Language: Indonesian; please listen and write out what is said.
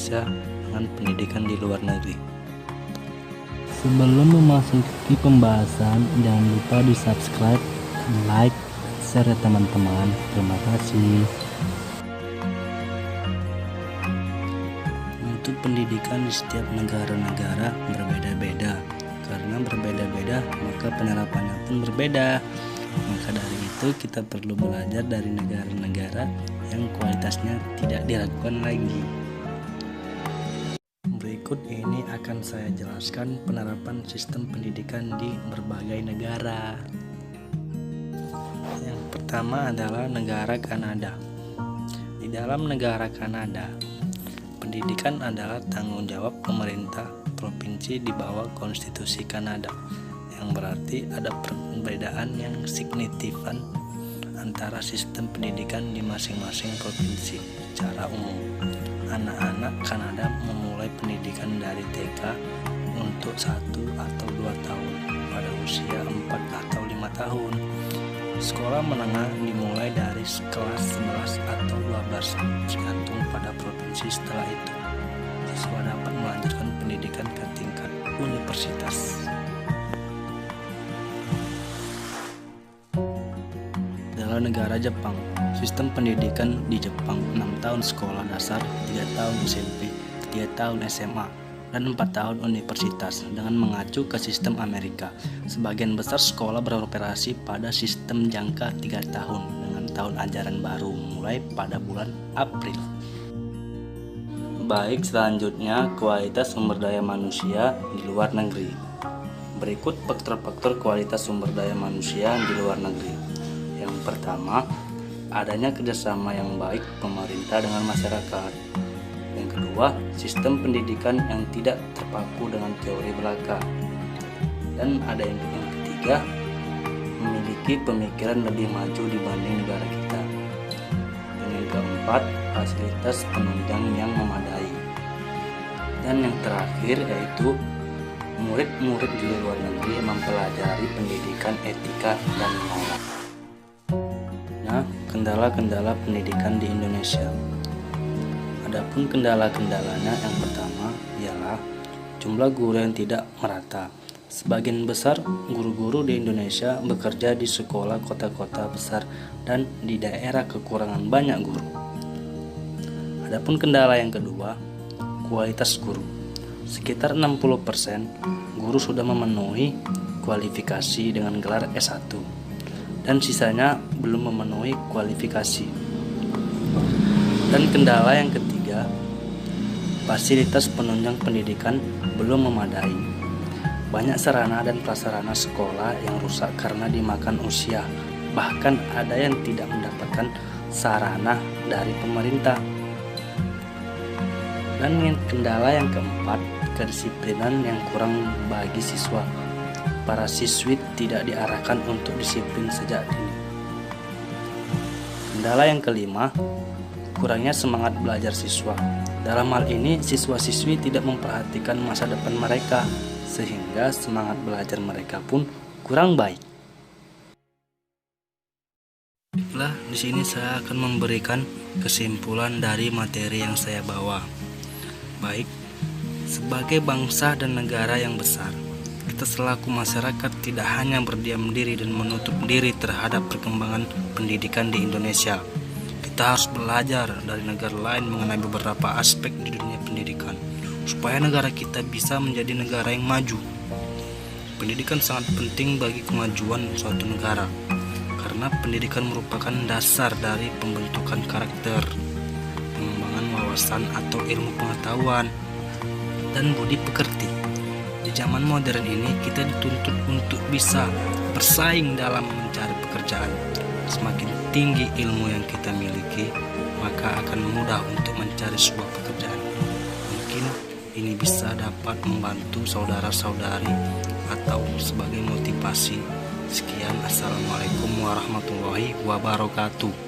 Indonesia dengan pendidikan di luar negeri. Sebelum memasuki pembahasan, jangan lupa di subscribe, like, share ya teman-teman. Terima kasih. Untuk pendidikan di setiap negara-negara berbeda-beda. Karena berbeda-beda, maka penerapannya pun berbeda. Maka dari itu kita perlu belajar dari negara-negara yang kualitasnya tidak diragukan lagi. Berikut ini akan saya jelaskan penerapan sistem pendidikan di berbagai negara. Yang pertama adalah negara Kanada. Di dalam negara Kanada, pendidikan adalah tanggung jawab pemerintah provinsi di bawah konstitusi Kanada, yang berarti ada perbedaan yang signifikan antara sistem pendidikan di masing-masing provinsi. Secara umum, anak-anak Kanada memulai pendidikan dari TK untuk 1 atau 2 tahun pada usia 4 atau 5 tahun. Sekolah menengah dimulai dari kelas 11 atau 12, tergantung pada provinsi. Setelah itu, siswa dapat melanjutkan pendidikan ke tingkat universitas. Dalam negara Jepang, sistem pendidikan di Jepang 6 tahun sekolah dasar, 3 tahun SMP, 3 tahun SMA, dan 4 tahun universitas dengan mengacu ke sistem Amerika. Sebagian besar sekolah beroperasi pada sistem jangka 3 tahun dengan tahun ajaran baru mulai pada bulan April. Baik, selanjutnya kualitas sumber daya manusia di luar negeri. Berikut faktor-faktor kualitas sumber daya manusia di luar negeri. Yang pertama, adanya kerjasama yang baik pemerintah dengan masyarakat. Yang kedua, sistem pendidikan yang tidak terpaku dengan teori belaka. Dan ada yang ketiga, memiliki pemikiran lebih maju dibanding negara kita. Dan yang keempat, fasilitas penunjang yang memadai. Dan yang terakhir yaitu murid-murid di luar negeri mempelajari pendidikan etika dan moral. Nah, kendala-kendala pendidikan di Indonesia. Adapun kendala-kendalanya, yang pertama ialah jumlah guru yang tidak merata. Sebagian besar guru-guru di Indonesia bekerja di sekolah kota-kota besar dan di daerah kekurangan banyak guru. Adapun kendala yang kedua, kualitas guru. Sekitar 60% guru sudah memenuhi kualifikasi dengan gelar S1 dan sisanya belum memenuhi kualifikasi. Dan kendala yang ketiga, fasilitas penunjang pendidikan belum memadai. Banyak sarana dan prasarana sekolah yang rusak karena dimakan usia. Bahkan ada yang tidak mendapatkan sarana dari pemerintah. Dan kendala yang keempat, kedisiplinan yang kurang bagi siswa. Para siswi tidak diarahkan untuk disiplin sejak dini. Kendala yang kelima, kurangnya semangat belajar siswa. Dalam hal ini, siswa-siswi tidak memperhatikan masa depan mereka, sehingga semangat belajar mereka pun kurang baik. Baiklah, di sini saya akan memberikan kesimpulan dari materi yang saya bawa. Baik, sebagai bangsa dan negara yang besar, kita selaku masyarakat tidak hanya berdiam diri dan menutup diri terhadap perkembangan pendidikan di Indonesia. Kita harus belajar dari negara lain mengenai beberapa aspek di dunia pendidikan, supaya negara kita bisa menjadi negara yang maju. Pendidikan sangat penting bagi kemajuan suatu negara, karena pendidikan merupakan dasar dari pembentukan karakter, pengembangan wawasan atau ilmu pengetahuan, dan budi pekerti. Di zaman modern ini kita dituntut untuk bisa bersaing dalam mencari pekerjaan. Semakin tinggi ilmu yang kita miliki, maka akan mudah untuk mencari sebuah pekerjaan. Mungkin ini bisa dapat membantu saudara-saudari atau sebagai motivasi. Sekian, assalamualaikum warahmatullahi wabarakatuh.